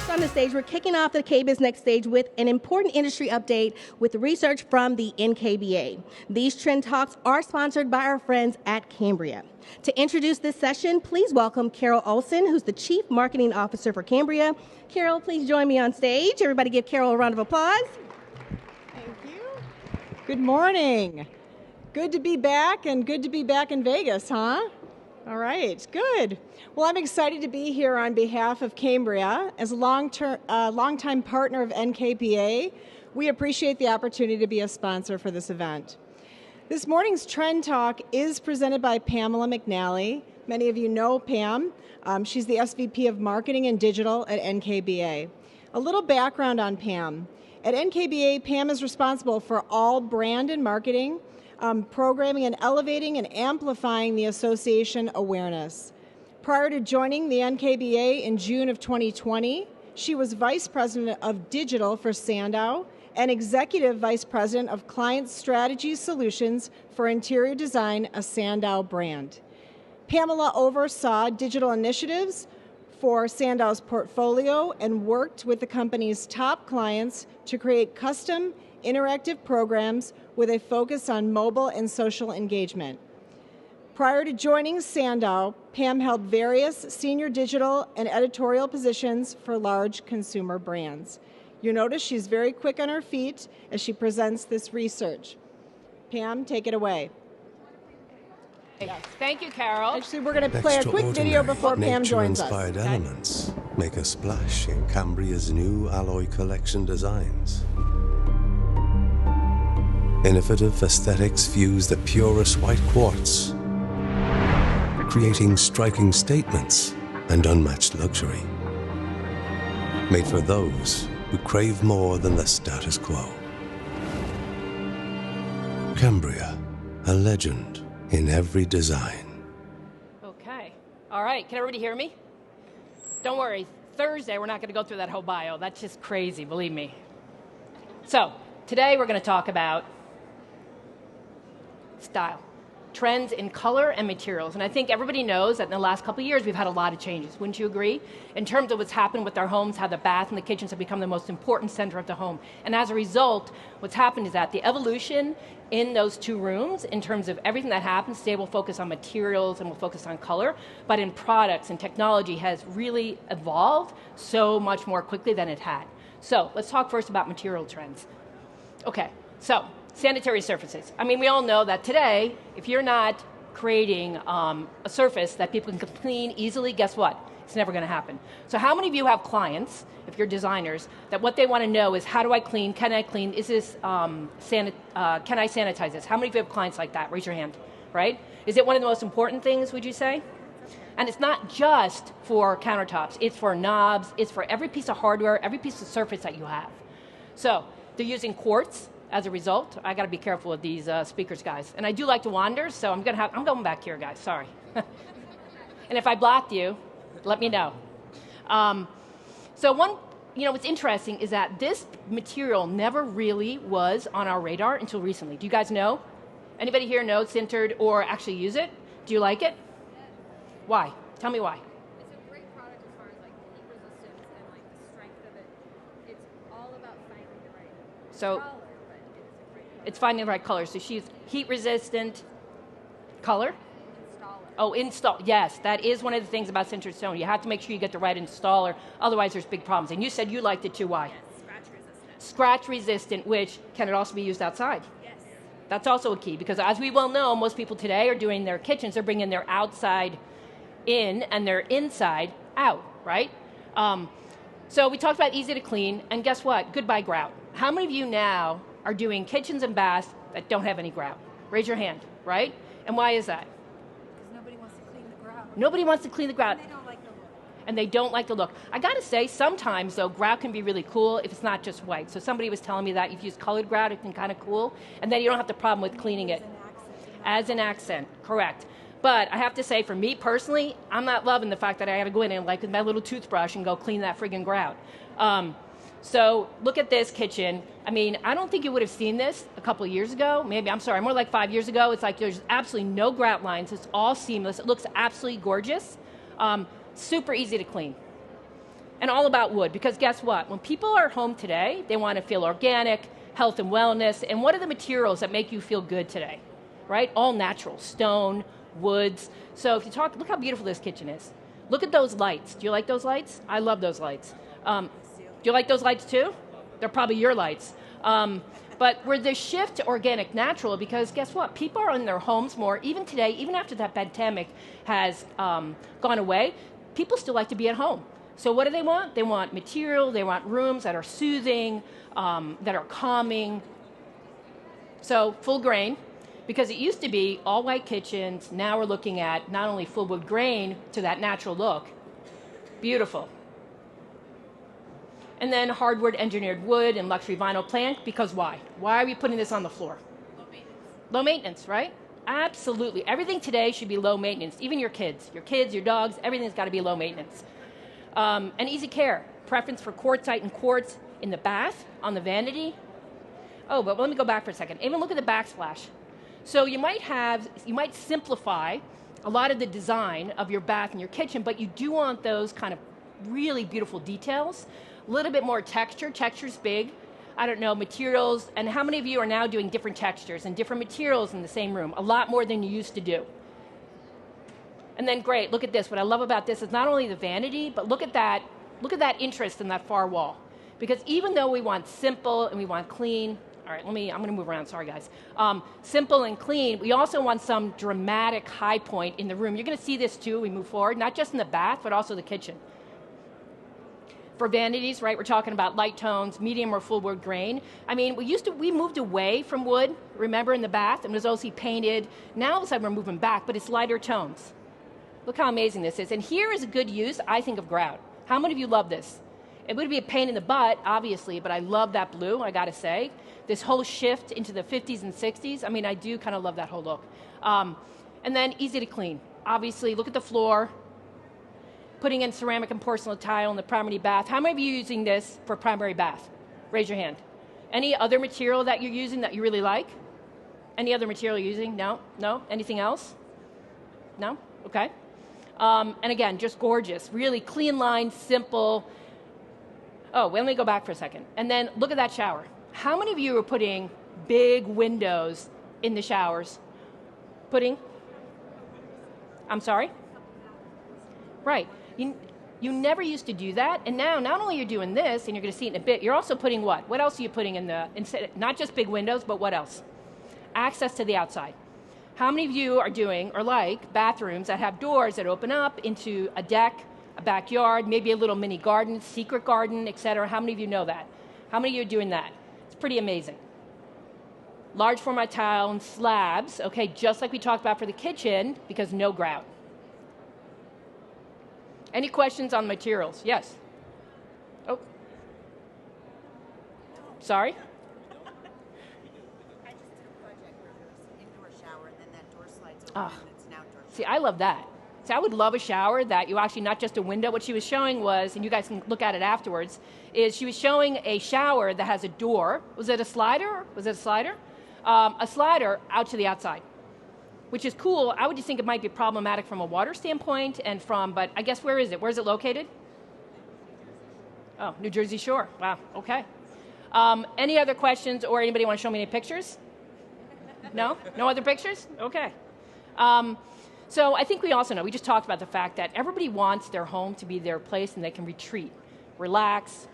First on the stage, we're kicking off the KBIS Next Stage with an important industry update with research from the NKBA. These trend talks are sponsored by our friends at Cambria. To introduce this session, please welcome Carol Olson, who's the Chief Marketing Officer for Cambria. Carol, please join me on stage. Everybody give Carol a round of applause. Thank you. Good morning. Good to be back, and good to be back in Vegas, huh? All right, good. Well, I'm excited to be here on behalf of Cambria. As a longtime partner of NKBA, we appreciate the opportunity to be a sponsor for this event. This morning's Trend Talk is presented by Pamela McNally. Many of you know Pam. She's the SVP of Marketing Digital at NKBA. A little background on Pam. At NKBA, Pam is responsible for all brand and marketing, programming and elevating and amplifying the association awareness. Prior to joining the NKBA in June of 2020, she was Vice President of Digital for Sandow and Executive Vice President of Client Strategy Solutions for Interior Design, a Sandow brand. Pamela oversaw digital initiatives for Sandow's portfolio and worked with the company's top clients to create custom interactive programs with a focus on mobile and social engagement. Prior to joining Sandow, Pam held various senior digital and editorial positions for large consumer brands. You notice she's very quick on her feet as she presents this research. Pam, take it away. Yes. Thank you, Carol. Actually, we're going to play a quick video before Pam joins us. Nature-inspired elements make a splash in Cambria's new alloy collection designs. Innovative aesthetics fuse the purest white quartz, creating striking statements and unmatched luxury. Made for those who crave more than the status quo. Cambria, a legend in every design. Okay. All right. Can everybody hear me? Don't worry. Thursday, we're not going to go through that whole bio. That's just crazy, believe me. So, today we're going to talk about style, trends in color and materials. And I think everybody knows that in the last couple of years, we've had a lot of changes. Wouldn't you agree? In terms of what's happened with our homes, how the bath and the kitchens have become the most important center of the home. And as a result, what's happened is that the evolution in those two rooms, in terms of everything that happens, today we'll focus on materials and we'll focus on color, but in products and technology has really evolved so much more quickly than it had. So let's talk first about material trends. Okay, so sanitary surfaces. I mean, we all know that today, if you're not creating a surface that people can clean easily, guess what? It's never going to happen. So how many of you have clients, if you're designers, that what they want to know is, how do I clean? Can I clean? Is this, can I sanitize this? How many of you have clients like that? Raise your hand, right? Is it one of the most important things, would you say? And it's not just for countertops. It's for knobs. It's for every piece of hardware, every piece of surface that you have. So they're using quartz. As a result, I got to be careful with these speakers, guys. And I do like to wander, so I'm going back here, guys. Sorry. And if I blocked you, let me know. So what's interesting is that this material never really was on our radar until recently. Do you guys know? Anybody here know sintered or actually use it? Do you like it? Yes. Why? Tell me why. It's a great product as far as like heat resistance and like the strength of it. It's all about finding the right color. It's finding the right color. So she's heat resistant color. Installer. Oh, install. Yes, that is one of the things about sintered stone. You have to make sure you get the right installer. Otherwise, there's big problems. And you said you liked it too. Why? Yes, scratch resistant. Scratch resistant, which can it also be used outside? Yes. That's also a key because, as we well know, most people today are doing their kitchens. They're bringing their outside in and their inside out, right? So we talked about easy to clean, and guess what? Goodbye grout. How many of you now are doing kitchens and baths that don't have any grout? Raise your hand, right? And why is that? Because nobody wants to clean the grout. Nobody wants to clean the grout. And they don't like the look. And they don't like the look. I gotta say, sometimes though, grout can be really cool if it's not just white. So somebody was telling me that if you use colored grout, it can kind of cool, and then you don't have the problem with cleaning it. As an accent, correct. But I have to say, for me personally, I'm not loving the fact that I gotta go in and like with my little toothbrush and go clean that friggin' grout. So look at this kitchen. I mean, I don't think you would have seen this a couple of years ago. Maybe, I'm sorry, more like 5 years ago. It's like there's absolutely no grout lines. It's all seamless. It looks absolutely gorgeous. Super easy to clean. And all about wood, because guess what? When people are home today, they want to feel organic, health and wellness, and what are the materials that make you feel good today? Right? All natural, stone, woods. So if you talk, look how beautiful this kitchen is. Look at those lights. Do you like those lights? I love those lights. Do you like those lights too? They're probably your lights. But we're the shift to organic natural, because guess what? People are in their homes more, even today, even after that pandemic has gone away, people still like to be at home. So what do they want? They want material, they want rooms that are soothing, that are calming. So full grain, because it used to be all white kitchens. Now we're looking at not only full wood grain to that natural look. Beautiful. And then hardwood engineered wood and luxury vinyl plank, because why? Why are we putting this on the floor? Low maintenance. Low maintenance, right? Absolutely. Everything today should be low maintenance. Even your kids, your dogs, everything's got to be low maintenance. And easy care. Preference for quartzite and quartz in the bath, on the vanity. Oh, but let me go back for a second. Even look at the backsplash. So you might simplify a lot of the design of your bath and your kitchen, but you do want those kind of really beautiful details. A little bit more texture. Texture's big. I don't know, materials, and how many of you are now doing different textures and different materials in the same room? A lot more than you used to do. And then great, look at this. What I love about this is not only the vanity, but look at that interest in that far wall. Because even though we want simple and we want clean, all right, I'm gonna move around, sorry guys. Simple and clean, we also want some dramatic high point in the room. You're gonna see this too, we move forward, not just in the bath, but also the kitchen. For vanities, right, we're talking about light tones, medium or full wood grain. I mean, we moved away from wood, remember, in the bath, and it was mostly painted. Now all of a sudden we're moving back, but it's lighter tones. Look how amazing this is. And here is a good use, I think, of grout. How many of you love this? It would be a pain in the butt, obviously, but I love that blue, I gotta say. This whole shift into the 50s and 60s, I mean, I do kind of love that whole look. And then easy to clean. Obviously, look at the floor. Putting in ceramic and porcelain tile in the primary bath. How many of you are using this for primary bath? Raise your hand. Any other material that you're using that you really like? Any other material you're using? No? No? Anything else? No? Okay. And again, just gorgeous. Really clean lines, simple. Oh, well, let me go back for a second. And then look at that shower. How many of you are putting big windows in the showers? Putting? I'm sorry? Right. You never used to do that, and now not only are you doing this, and you're going to see it in a bit, you're also putting what? What else are you putting in not just big windows, but what else? Access to the outside. How many of you are doing, or like, bathrooms that have doors that open up into a deck, a backyard, maybe a little mini garden, secret garden, etc.? How many of you know that? How many of you are doing that? It's pretty amazing. Large format tile and slabs, okay, just like we talked about for the kitchen, because no grout. Any questions on materials? Yes? Oh. Sorry? I just did a project where there was an indoor shower and then that door slides open and it's an outdoor shower. See, I love that. See, I would love a shower that you actually, not just a window, what she was showing was, and you guys can look at it afterwards, is she was showing a shower that has a door. Was it a slider? Was it a slider? A slider out to the outside, which is cool. I would just think it might be problematic from a water standpoint and but I guess where is it? Where is it located? Oh, New Jersey Shore. Wow, okay. Any other questions, or anybody want to show me any pictures? No? No other pictures? Okay. So I think we also know, we just talked about the fact that everybody wants their home to be their place and they can retreat, relax,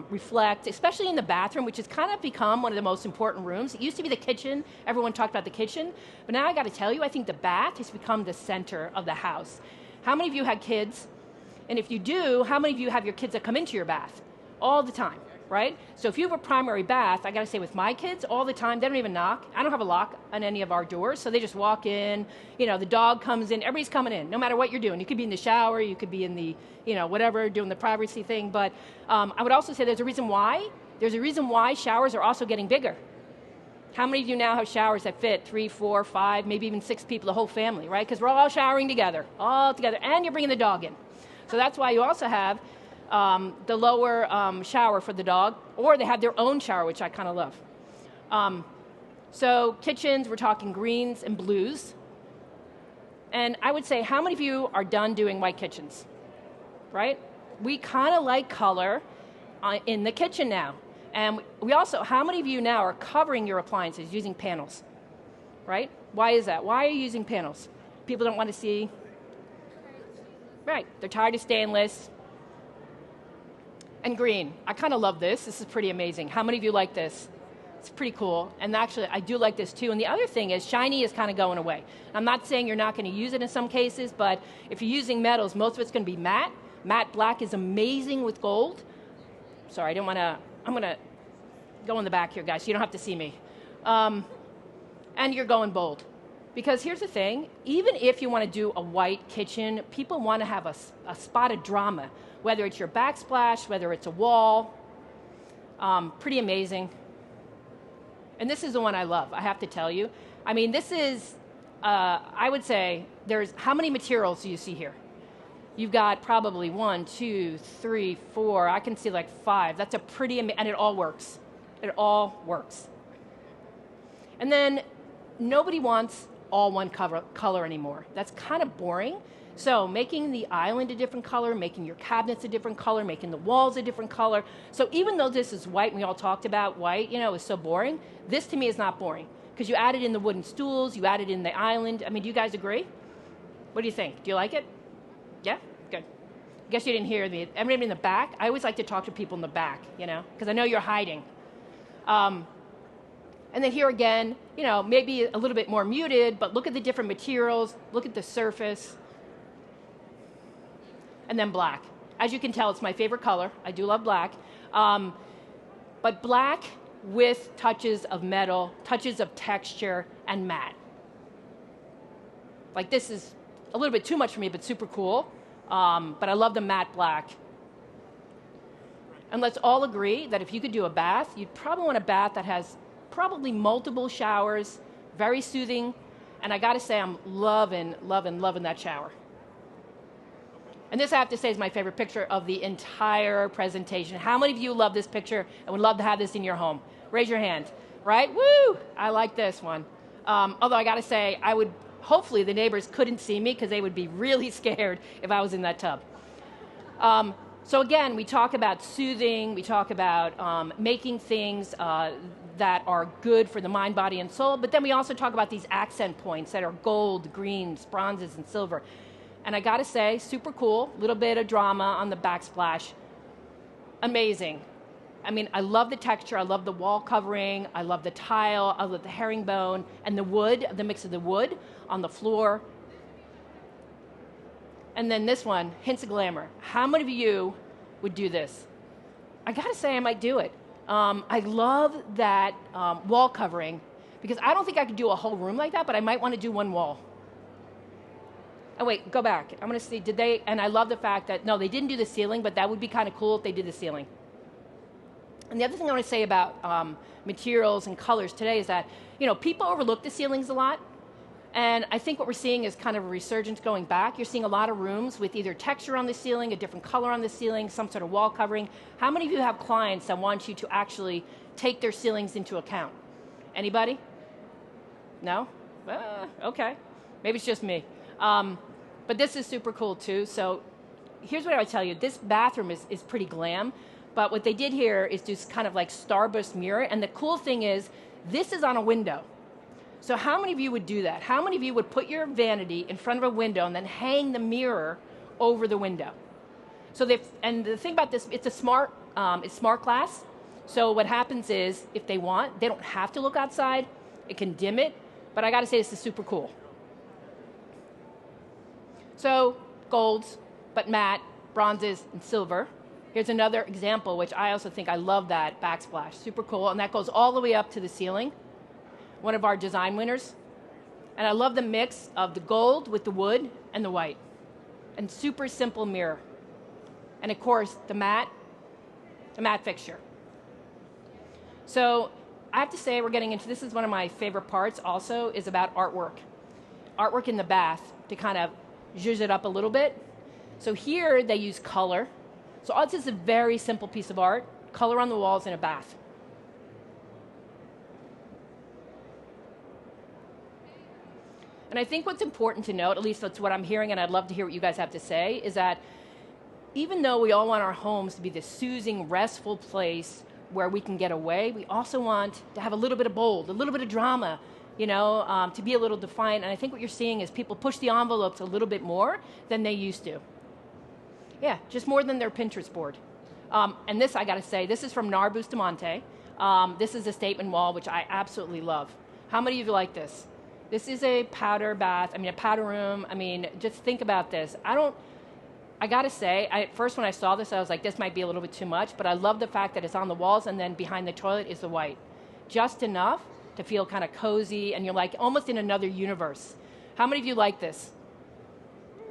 reflect, especially in the bathroom, which has kind of become one of the most important rooms. It used to be the kitchen. Everyone talked about the kitchen. But now I got to tell you, I think the bath has become the center of the house. How many of you had kids? And if you do, how many of you have your kids that come into your bath? All the time, right? So if you have a primary bath, I got to say with my kids, all the time, they don't even knock. I don't have a lock on any of our doors, so they just walk in. You know, the dog comes in. Everybody's coming in, no matter what you're doing. You could be in the shower. You could be in the, you know, whatever, doing the privacy thing. But I would also say there's a reason why. There's a reason why showers are also getting bigger. How many of you now have showers that fit 3, 4, 5, maybe even 6 people, the whole family, right? Because we're all showering together, and you're bringing the dog in. So that's why you also have the lower shower for the dog, or they have their own shower, which I kind of love. So kitchens, we're talking greens and blues. And I would say, how many of you are done doing white kitchens? Right? we kind of like color in the kitchen now. And we also, how many of you now are covering your appliances using panels, right? Why is that? Why are you using panels? People don't want to see. Right, they're tired of stainless. And green, I kind of love this. This is pretty amazing. How many of you like this? It's pretty cool, and actually I do like this too. And the other thing is shiny is kind of going away. I'm not saying you're not going to use it in some cases, but if you're using metals, most of it's going to be matte. Matte black is amazing with gold. Sorry, I didn't want to, I'm going to go in the back here, guys, so you don't have to see me. And you're going bold. Because here's the thing, even if you want to do a white kitchen, people want to have a spot of drama, whether it's your backsplash, whether it's a wall. Pretty amazing. And this is the one I love, I have to tell you. I mean, this is, I would say, there's, how many materials do you see here? You've got probably 1, 2, 3, 4, I can see like 5. That's a pretty, and it all works. It all works. And then nobody wants all one color anymore. That's kind of boring. So making the island a different color, making your cabinets a different color, making the walls a different color. So even though this is white, and we all talked about white, you know, is so boring, this to me is not boring. Because you added in the wooden stools, you added in the island. I mean, do you guys agree? What do you think? Do you like it? Yeah? Good. I guess you didn't hear me. Everybody in the back? I always like to talk to people in the back, you know, because I know you're hiding. And then here again, you know, maybe a little bit more muted, but look at the different materials, look at the surface. And then black. As you can tell, it's my favorite color. I do love black. But black with touches of metal, touches of texture, and matte. Like this is a little bit too much for me, but super cool. But I love the matte black. And let's all agree that if you could do a bath, you'd probably want a bath that has probably multiple showers, very soothing. And I gotta say, I'm loving, loving, loving that shower. And this, I have to say, is my favorite picture of the entire presentation. How many of you love this picture and would love to have this in your home? Raise your hand, right? Woo! I like this one. Although I gotta say, I would, hopefully the neighbors couldn't see me because they would be really scared if I was in that tub. So again, we talk about soothing, we talk about making things that are good for the mind, body, and soul, but then we also talk about these accent points that are gold, greens, bronzes, and silver. And I gotta say, super cool, little bit of drama on the backsplash. Amazing. I mean, I love the texture, I love the wall covering, I love the tile, I love the herringbone, and the wood, the mix of the wood on the floor. And then this one, hints of glamour. How many of you would do this? I gotta say, I might do it. I love that wall covering, because I don't think I could do a whole room like that, but I might want to do one wall. Oh wait, go back. I'm gonna see, did they, and I love the fact that, no, they didn't do the ceiling, but that would be kind of cool if they did the ceiling. And the other thing I want to say about materials and colors today is that, you know, people overlook the ceilings a lot. And I think what we're seeing is kind of a resurgence going back. You're seeing a lot of rooms with either texture on the ceiling, a different color on the ceiling, some sort of wall covering. How many of you have clients that want you to actually take their ceilings into account? Anybody? No? Okay. Maybe it's just me. But this is super cool too. So here's what I would tell you. This bathroom is pretty glam. But what they did here is just kind of like starburst mirror. And the cool thing is, this is on a window. So how many of you would do that? How many of you would put your vanity in front of a window and then hang the mirror over the window? So and the thing about this, it's smart glass. So what happens is, if they want, they don't have to look outside. It can dim it. But I got to say, this is super cool. So golds, but matte, bronzes, and silver. Here's another example, which I also think I love that backsplash. Super cool. And that goes all the way up to the ceiling. One of our design winners. And I love the mix of the gold with the wood and the white. And super simple mirror. And of course, the matte fixture. So I have to say, we're getting into, this is one of my favorite parts also, is about artwork. Artwork in the bath to kind of zhuzh it up a little bit. So here they use color. So this is a very simple piece of art. Color on the walls in a bath. And I think what's important to note, at least that's what I'm hearing, and I'd love to hear what you guys have to say, is that even though we all want our homes to be this soothing, restful place where we can get away, we also want to have a little bit of bold, a little bit of drama, to be a little defiant. And I think what you're seeing is people push the envelopes a little bit more than they used to. Yeah, just more than their Pinterest board. And this, I got to say, this is from NAR Bustamante. This is a statement wall, which I absolutely love. How many of you like this? This is a powder bath, a powder room. Just think about this. I got to say, at first when I saw this, I was like, this might be a little bit too much, but I love the fact that it's on the walls and then behind the toilet is the white. Just enough to feel kind of cozy and you're like almost in another universe. How many of you like this?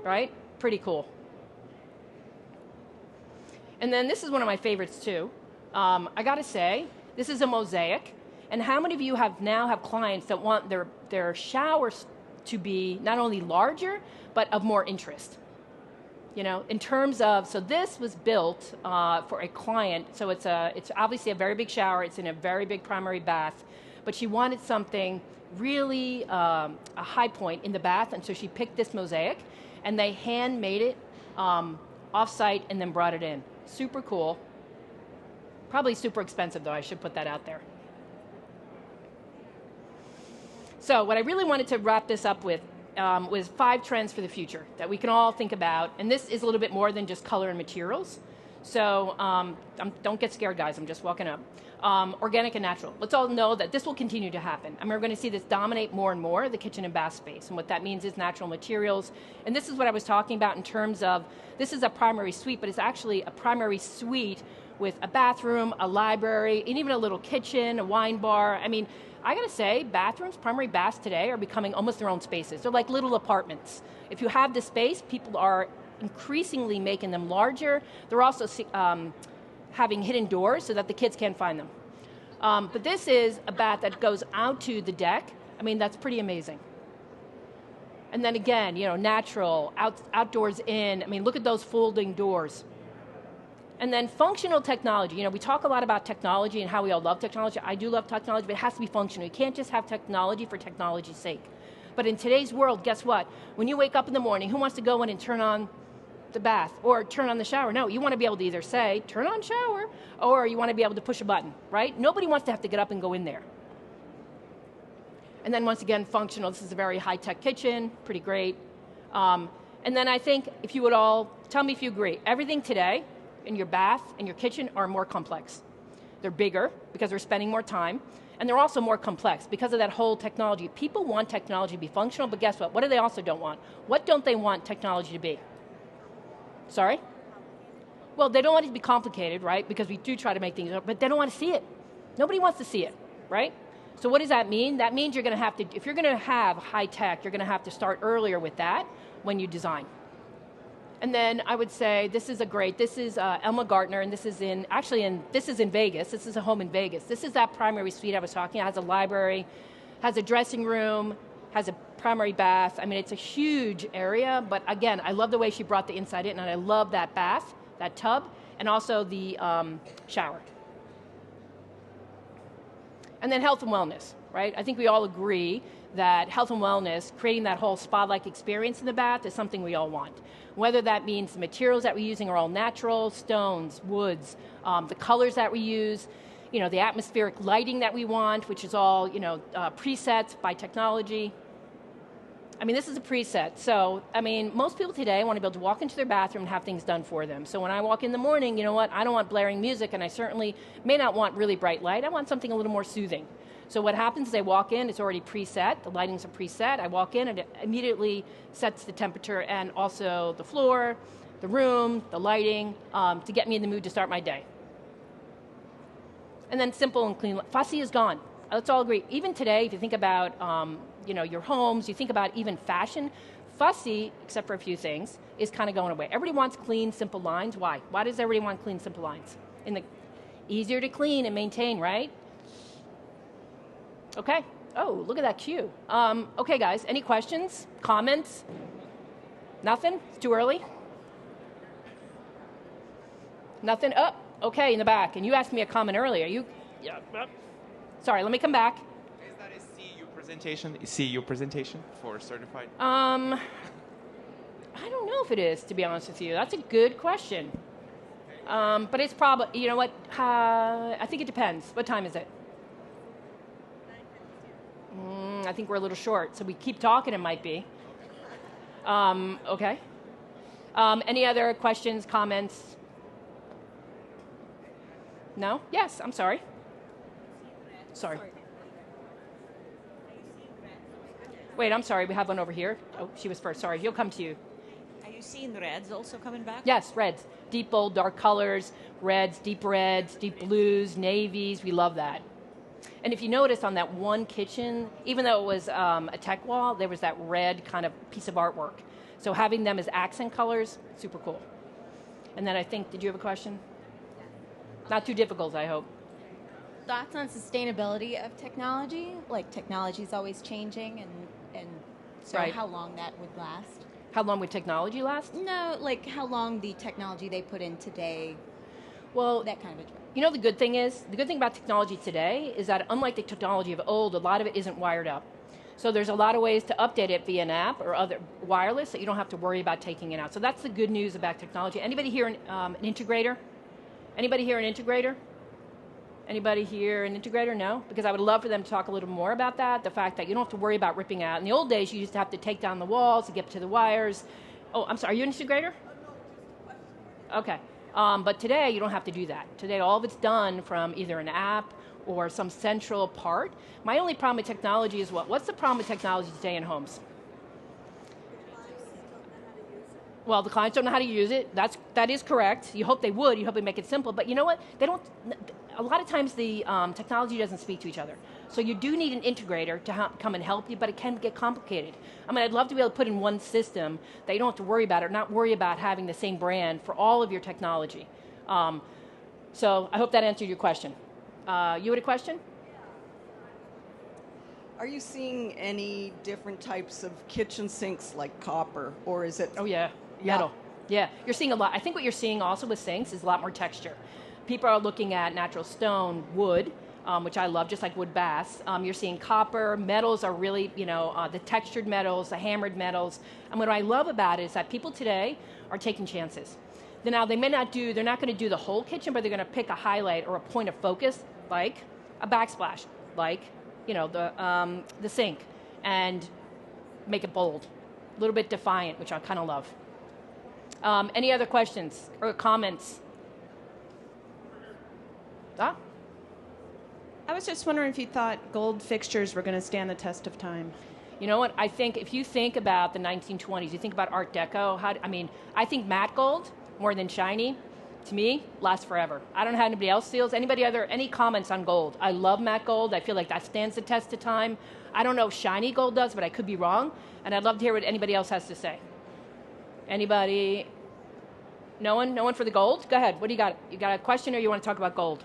Right? Pretty cool. And then this is one of my favorites too. I got to say, this is a mosaic. And how many of you now have clients that want their showers to be not only larger, but of more interest? In terms of, so this was built for a client, so it's obviously a very big shower, it's in a very big primary bath, but she wanted something really a high point in the bath, and so she picked this mosaic, and they hand-made it off-site and then brought it in. Super cool. Probably super expensive though, I should put that out there. So what I really wanted to wrap this up with was 5 trends for the future that we can all think about. And this is a little bit more than just color and materials. So don't get scared, guys. I'm just walking up. Organic and natural. Let's all know that this will continue to happen. And we're going to see this dominate more and more, the kitchen and bath space. And what that means is natural materials. And this is what I was talking about in terms of, this is a primary suite, but it's actually a primary suite with a bathroom, a library, and even a little kitchen, a wine bar. I gotta say, bathrooms, primary baths today are becoming almost their own spaces. They're like little apartments. If you have the space, people are increasingly making them larger. They're also having hidden doors so that the kids can't find them. But this is a bath that goes out to the deck. That's pretty amazing. And then again, natural, outdoors in. Look at those folding doors. And then functional technology. We talk a lot about technology and how we all love technology. I do love technology, but it has to be functional. You can't just have technology for technology's sake. But in today's world, guess what? When you wake up in the morning, who wants to go in and turn on the bath or turn on the shower? No, you want to be able to either say, turn on shower, or you want to be able to push a button, right? Nobody wants to have to get up and go in there. And then once again, functional. This is a very high-tech kitchen, pretty great. And then I think if you would all, tell me if you agree, everything today in your bath and your kitchen are more complex. They're bigger because they're spending more time, and they're also more complex because of that whole technology. People want technology to be functional, but guess what? What do they also don't want? What don't they want technology to be? Sorry? Well, they don't want it to be complicated, right? Because we do try to make things, but they don't want to see it. Nobody wants to see it, right? So what does that mean? That means you're going to have to, if you're going to have high tech, you're going to have to start earlier with that when you design. And then I would say this is Elma Gartner, and this is in Vegas. This is a home in Vegas. This is that primary suite I was talking about. It has a library, has a dressing room, has a primary bath. It's a huge area, but again, I love the way she brought the inside in, and I love that bath, that tub, and also the shower. And then health and wellness, right? I think we all agree that health and wellness, creating that whole spa-like experience in the bath is something we all want. Whether that means the materials that we're using are all natural, stones, woods, the colors that we use, the atmospheric lighting that we want, which is all, presets by technology. This is a preset. So, most people today want to be able to walk into their bathroom and have things done for them. So when I walk in the morning, you know what? I don't want blaring music, and I certainly may not want really bright light. I want something a little more soothing. So what happens is I walk in, it's already preset, the lighting's a preset, I walk in and it immediately sets the temperature and also the floor, the room, the lighting, to get me in the mood to start my day. And then simple and clean. Fussy is gone. Let's all agree. Even today, if you think about your homes, you think about even fashion, fussy, except for a few things, is kind of going away. Everybody wants clean, simple lines. Why? Why does everybody want clean, simple lines? Easier to clean and maintain, right? Okay. Oh, look at that cue. Okay, guys, any questions, comments? Nothing? It's too early? Nothing? Oh, okay, in the back. And you asked me a comment earlier. Sorry, let me come back. Is that a CU presentation? CU presentation for certified? I don't know if it is, to be honest with you. That's a good question. But it's probably, you know what, I think it depends. What time is it? I think we're a little short, so we keep talking, it might be. Okay. Any other questions, comments? No? Yes, I'm sorry. Sorry. Wait, I'm sorry, we have one over here. Oh, she was first, sorry, he'll come to you. Are you seeing reds also coming back? Yes, reds. Deep, bold, dark colors, reds, deep blues, navies, we love that. And if you notice on that one kitchen, even though it was a tech wall, there was that red kind of piece of artwork. So having them as accent colors, super cool. And then I think, did you have a question? Not too difficult, I hope. Thoughts on sustainability of technology? Like technology is always changing, and so Right. how long that would last? How long would technology last? No, like how long the technology they put in today, Well, that kind of a trend. you know the good thing about technology today is that unlike the technology of old, a lot of it isn't wired up. So there's a lot of ways to update it via an app or other wireless that you don't have to worry about taking it out. So that's the good news about technology. Anybody here an integrator? Anybody here an integrator? Anybody here an integrator? No? Because I would love for them to talk a little more about that, the fact that you don't have to worry about ripping out. In the old days, you used to have to take down the walls to get to the wires. Oh, I'm sorry, are you an integrator? Okay. But today, you don't have to do that. Today, all of it's done from either an app or some central part. My only problem with technology is what? What's the problem with technology today in homes? Well, the clients don't know how to use it. That is correct. You hope they would. You hope they make it simple. But you know what? They don't. A lot of times the technology doesn't speak to each other. So you do need an integrator to come and help you, but it can get complicated. I mean, I'd love to be able to put in one system that you don't have to worry about it, or not worry about having the same brand for all of your technology. So I hope that answered your question. You had a question? Are you seeing any different types of kitchen sinks like copper, or is it? Oh yeah, metal. Yeah, you're seeing a lot. I think what you're seeing also with sinks is a lot more texture. People are looking at natural stone, wood, which I love, just like wood baths. You're seeing copper, metals are really, the textured metals, the hammered metals. And what I love about it is that people today are taking chances. Now, they're not going to do the whole kitchen, but they're going to pick a highlight or a point of focus, like a backsplash, like, the sink, and make it bold, a little bit defiant, which I kind of love. Any other questions or comments? I was just wondering if you thought gold fixtures were going to stand the test of time. You know what? I think if you think about the 1920s, you think about Art Deco. I think matte gold more than shiny, to me, lasts forever. I don't know how anybody else feels. Any comments on gold? I love matte gold. I feel like that stands the test of time. I don't know if shiny gold does, but I could be wrong. And I'd love to hear what anybody else has to say. Anybody? No one? No one for the gold? Go ahead. What do you got? You got a question, or you want to talk about gold?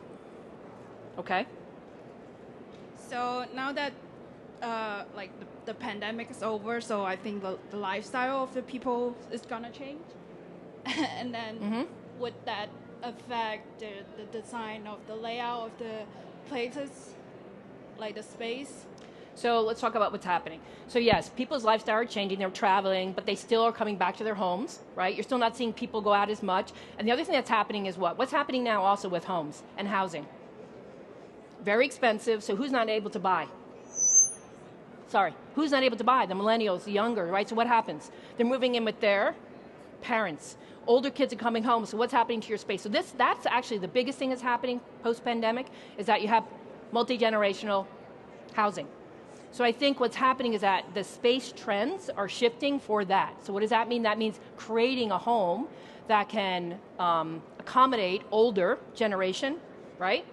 Okay. So now that the pandemic is over, so I think the lifestyle of the people is gonna change. And then would that affect the design of the layout of the places, like the space? So let's talk about what's happening. So yes, people's lifestyle are changing. They're traveling, but they still are coming back to their homes, right? You're still not seeing people go out as much. And the other thing that's happening is what? What's happening now also with homes and housing? Very expensive, so who's not able to buy? Who's not able to buy? The millennials, the younger, right? So what happens? They're moving in with their parents. Older kids are coming home, so what's happening to your space? So that's actually the biggest thing that's happening post-pandemic, is that you have multi-generational housing. So I think what's happening is that the space trends are shifting for that. So what does that mean? That means creating a home that can accommodate older generation, right?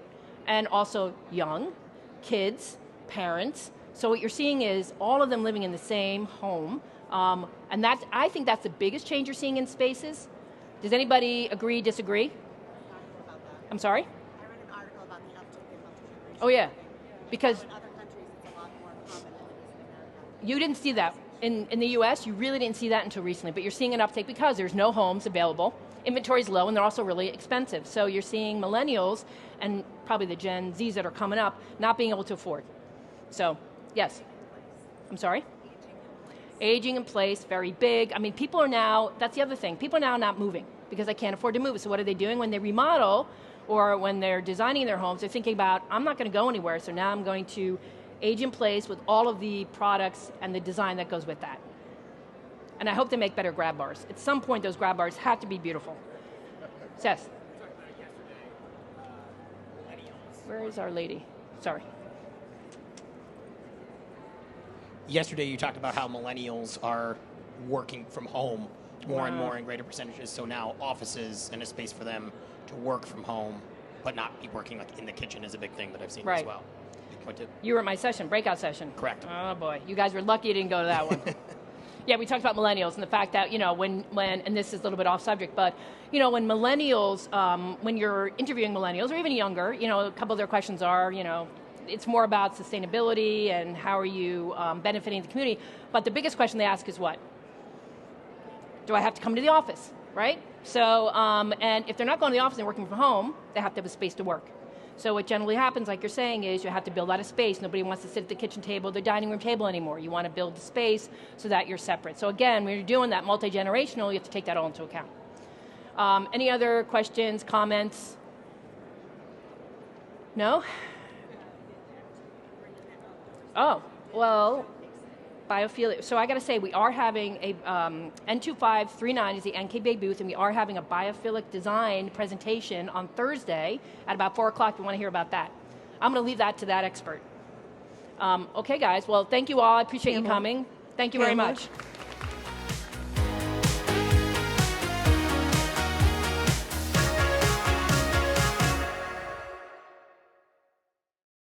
And also young, kids, parents. So what you're seeing is all of them living in the same home. And I think that's the biggest change you're seeing in spaces. Does anybody agree, disagree? I'm sorry? I read an article about the uptick in multi-generation. Oh yeah, because In other countries, it's a lot more common than it is in America. you didn't see that. In the US, you really didn't see that until recently, but you're seeing an uptake because there's no homes available. Inventory's low, and they're also really expensive. So you're seeing millennials and probably the Gen Zs that are coming up not being able to afford. So, yes. I'm sorry? Aging in place, very big. I mean, people are now, that's the other thing, people are now not moving because they can't afford to move. So what are they doing when they remodel or when they're designing their homes? They're thinking about, I'm not going to go anywhere, so now I'm going to age in place with all of the products and the design that goes with that. And I hope they make better grab bars. At some point, those grab bars have to be beautiful. Seth. Where is our lady? Sorry. Yesterday you talked about how millennials are working from home more and more in greater percentages, so now offices and a space for them to work from home but not be working like in the kitchen is a big thing that I've seen as well. You were at my session, breakout session. Correct. Oh boy, you guys were lucky you didn't go to that one. Yeah, we talked about millennials and the fact that, when, and this is a little bit off subject, but, when millennials, when you're interviewing millennials or even younger, a couple of their questions are, it's more about sustainability and how are you benefiting the community. But the biggest question they ask is what? Do I have to come to the office, right? So, and if they're not going to the office and working from home, they have to have a space to work. So what generally happens, like you're saying, is you have to build out a space. Nobody wants to sit at the kitchen table, the dining room table anymore. You want to build the space so that you're separate. So again, when you're doing that multi-generational, you have to take that all into account. Any other questions, comments? No? Oh, well, biophilia. So I got to say, we are having a N2539 is the NKBA booth, and we are having a biophilic design presentation on Thursday at about 4 o'clock. If you want to hear about that, I'm going to leave that to that expert. Okay, guys. Well, thank you all. I appreciate you coming. Thank you very much.